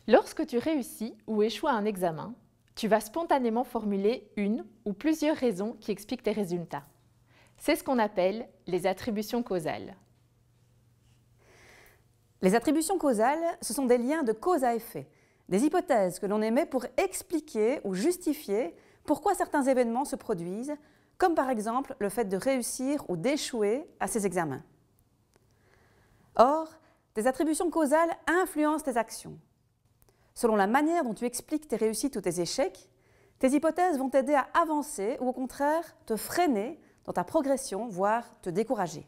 Lorsque tu réussis ou échoues à un examen, tu vas spontanément formuler une ou plusieurs raisons qui expliquent tes résultats. C'est ce qu'on appelle les attributions causales. Les attributions causales, ce sont des liens de cause à effet, des hypothèses que l'on émet pour expliquer ou justifier pourquoi certains événements se produisent, comme par exemple le fait de réussir ou d'échouer à ces examens. Or, tes attributions causales influencent tes actions. Selon la manière dont tu expliques tes réussites ou tes échecs, tes hypothèses vont t'aider à avancer ou au contraire te freiner dans ta progression, voire te décourager.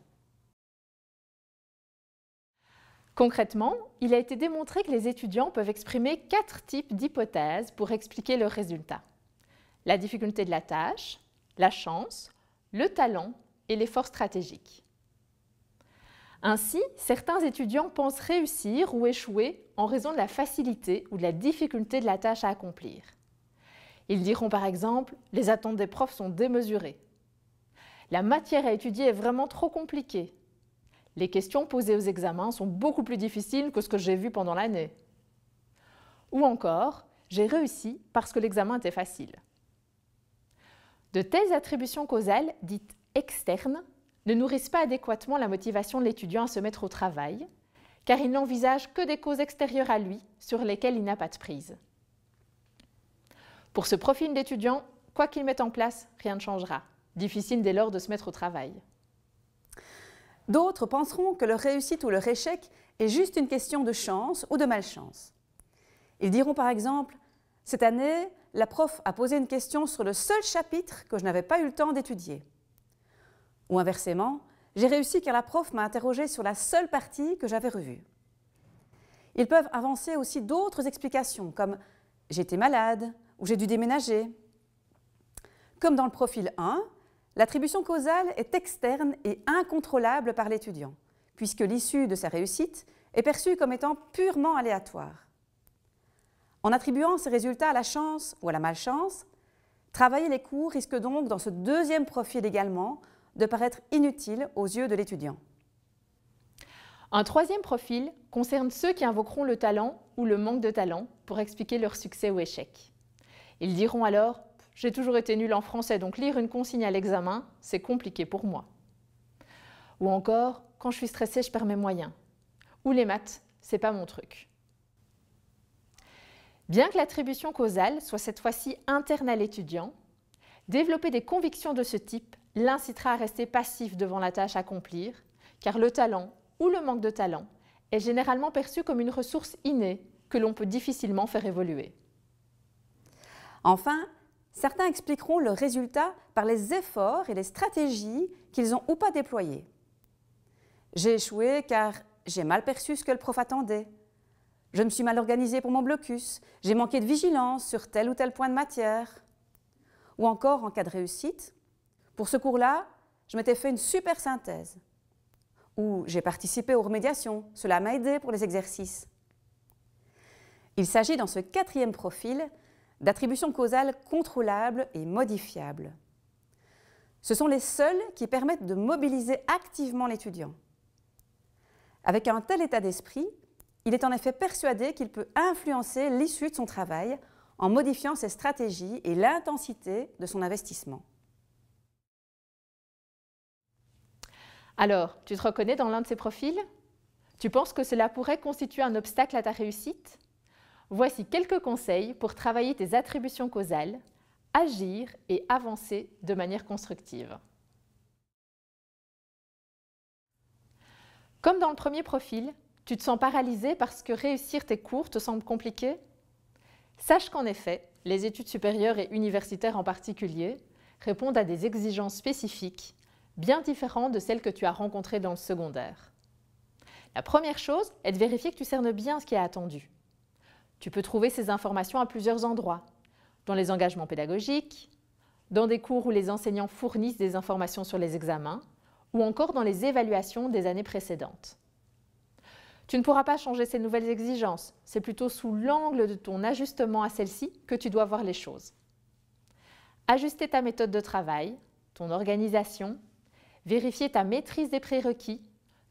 Concrètement, il a été démontré que les étudiants peuvent exprimer 4 types d'hypothèses pour expliquer leurs résultats. La difficulté de la tâche, la chance, le talent et l'effort stratégique. Ainsi, certains étudiants pensent réussir ou échouer en raison de la facilité ou de la difficulté de la tâche à accomplir. Ils diront par exemple « les attentes des profs sont démesurées ». La matière à étudier est vraiment trop compliquée. Les questions posées aux examens sont beaucoup plus difficiles que ce que j'ai vu pendant l'année. Ou encore, j'ai réussi parce que l'examen était facile. De telles attributions causales, dites externes, ne nourrissent pas adéquatement la motivation de l'étudiant à se mettre au travail, car il n'envisage que des causes extérieures à lui sur lesquelles il n'a pas de prise. Pour ce profil d'étudiant, quoi qu'il mette en place, rien ne changera. Difficile dès lors de se mettre au travail. D'autres penseront que leur réussite ou leur échec est juste une question de chance ou de malchance. Ils diront par exemple « Cette année, la prof a posé une question sur le seul chapitre que je n'avais pas eu le temps d'étudier. » Ou inversement, « J'ai réussi car la prof m'a interrogé sur la seule partie que j'avais revue. » Ils peuvent avancer aussi d'autres explications comme « J'ai été malade » ou « J'ai dû déménager ». Comme dans le profil 1, l'attribution causale est externe et incontrôlable par l'étudiant, puisque l'issue de sa réussite est perçue comme étant purement aléatoire. En attribuant ces résultats à la chance ou à la malchance, travailler les cours risque donc, dans ce deuxième profil également, de paraître inutile aux yeux de l'étudiant. Un troisième profil concerne ceux qui invoqueront le talent ou le manque de talent pour expliquer leur succès ou échec. Ils diront alors « J'ai toujours été nul en français, donc lire une consigne à l'examen, c'est compliqué pour moi. » Ou encore « Quand je suis stressé, je perds mes moyens. » Ou « Les maths, c'est pas mon truc. » Bien que l'attribution causale soit cette fois-ci interne à l'étudiant, développer des convictions de ce type l'incitera à rester passif devant la tâche à accomplir, car le talent ou le manque de talent est généralement perçu comme une ressource innée que l'on peut difficilement faire évoluer. Enfin, certains expliqueront leurs résultats par les efforts et les stratégies qu'ils ont ou pas déployés. J'ai échoué car j'ai mal perçu ce que le prof attendait. Je me suis mal organisé pour mon blocus. J'ai manqué de vigilance sur tel ou tel point de matière. Ou encore, en cas de réussite, pour ce cours-là, je m'étais fait une super synthèse. Ou j'ai participé aux remédiations, cela m'a aidé pour les exercices. Il s'agit dans ce quatrième profil d'attributions causales contrôlables et modifiables. Ce sont les seuls qui permettent de mobiliser activement l'étudiant. Avec un tel état d'esprit, il est en effet persuadé qu'il peut influencer l'issue de son travail en modifiant ses stratégies et l'intensité de son investissement. Alors, tu te reconnais dans l'un de ces profils? Tu penses que cela pourrait constituer un obstacle à ta réussite? Voici quelques conseils pour travailler tes attributions causales, agir et avancer de manière constructive. Comme dans le premier profil, tu te sens paralysé parce que réussir tes cours te semble compliqué? Sache qu'en effet, les études supérieures et universitaires en particulier répondent à des exigences spécifiques bien différentes de celles que tu as rencontrées dans le secondaire. La première chose est de vérifier que tu cernes bien ce qui est attendu. Tu peux trouver ces informations à plusieurs endroits, dans les engagements pédagogiques, dans des cours où les enseignants fournissent des informations sur les examens, ou encore dans les évaluations des années précédentes. Tu ne pourras pas changer ces nouvelles exigences, c'est plutôt sous l'angle de ton ajustement à celles-ci que tu dois voir les choses. Ajuster ta méthode de travail, ton organisation, vérifier ta maîtrise des prérequis,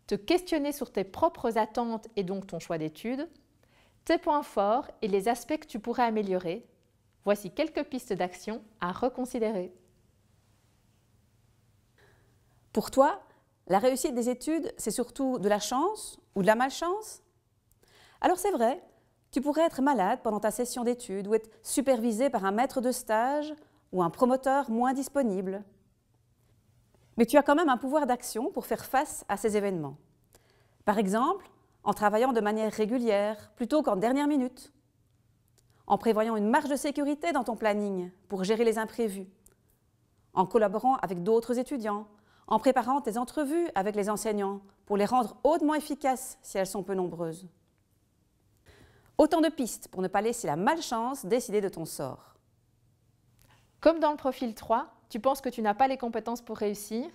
te questionner sur tes propres attentes et donc ton choix d'études, tes points forts et les aspects que tu pourrais améliorer. Voici quelques pistes d'action à reconsidérer. Pour toi, la réussite des études, c'est surtout de la chance ou de la malchance? Alors c'est vrai, tu pourrais être malade pendant ta session d'études ou être supervisé par un maître de stage ou un promoteur moins disponible. Mais tu as quand même un pouvoir d'action pour faire face à ces événements. Par exemple, en travaillant de manière régulière plutôt qu'en dernière minute, en prévoyant une marge de sécurité dans ton planning pour gérer les imprévus, en collaborant avec d'autres étudiants, en préparant tes entrevues avec les enseignants pour les rendre hautement efficaces si elles sont peu nombreuses. Autant de pistes pour ne pas laisser la malchance décider de ton sort. Comme dans le profil 3, tu penses que tu n'as pas les compétences pour réussir?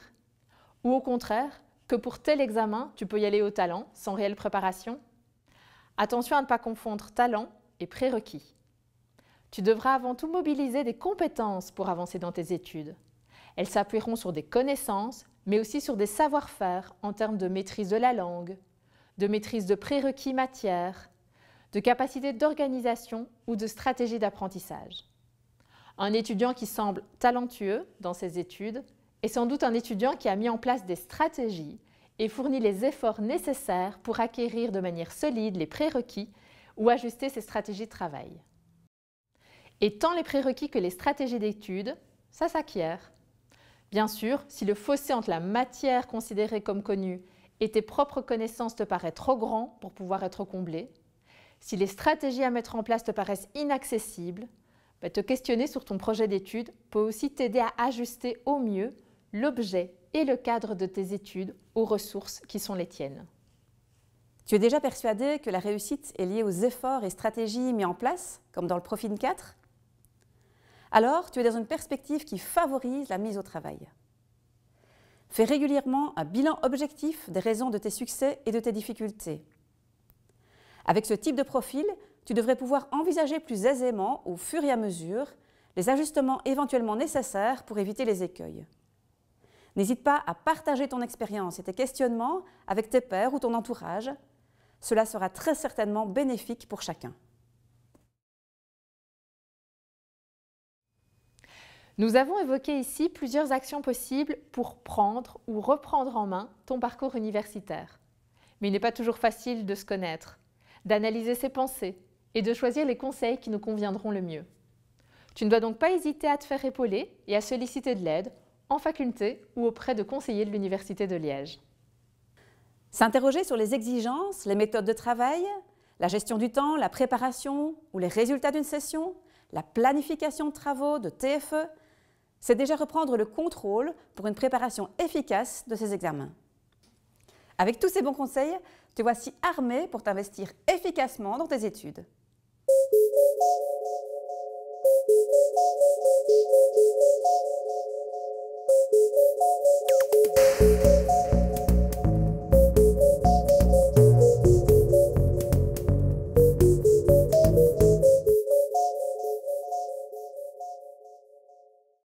Ou au contraire, que pour tel examen, tu peux y aller au talent, sans réelle préparation? Attention à ne pas confondre talent et prérequis. Tu devras avant tout mobiliser des compétences pour avancer dans tes études. Elles s'appuieront sur des connaissances, mais aussi sur des savoir-faire en termes de maîtrise de la langue, de maîtrise de prérequis matière, de capacité d'organisation ou de stratégie d'apprentissage. Un étudiant qui semble talentueux dans ses études est sans doute un étudiant qui a mis en place des stratégies et fournit les efforts nécessaires pour acquérir de manière solide les prérequis ou ajuster ses stratégies de travail. Et tant les prérequis que les stratégies d'études, ça s'acquiert. Bien sûr, si le fossé entre la matière considérée comme connue et tes propres connaissances te paraît trop grand pour pouvoir être comblé, si les stratégies à mettre en place te paraissent inaccessibles, te questionner sur ton projet d'études peut aussi t'aider à ajuster au mieux l'objet et le cadre de tes études aux ressources qui sont les tiennes. Tu es déjà persuadé que la réussite est liée aux efforts et stratégies mis en place, comme dans le profil 4? Alors, tu es dans une perspective qui favorise la mise au travail. Fais régulièrement un bilan objectif des raisons de tes succès et de tes difficultés. Avec ce type de profil, tu devrais pouvoir envisager plus aisément, au fur et à mesure, les ajustements éventuellement nécessaires pour éviter les écueils. N'hésite pas à partager ton expérience et tes questionnements avec tes pairs ou ton entourage. Cela sera très certainement bénéfique pour chacun. Nous avons évoqué ici plusieurs actions possibles pour prendre ou reprendre en main ton parcours universitaire. Mais il n'est pas toujours facile de se connaître, d'analyser ses pensées et de choisir les conseils qui nous conviendront le mieux. Tu ne dois donc pas hésiter à te faire épauler et à solliciter de l'aide en faculté ou auprès de conseillers de l'Université de Liège. S'interroger sur les exigences, les méthodes de travail, la gestion du temps, la préparation ou les résultats d'une session, la planification de travaux, de TFE, c'est déjà reprendre le contrôle pour une préparation efficace de ces examens. Avec tous ces bons conseils, te voici armé pour t'investir efficacement dans tes études.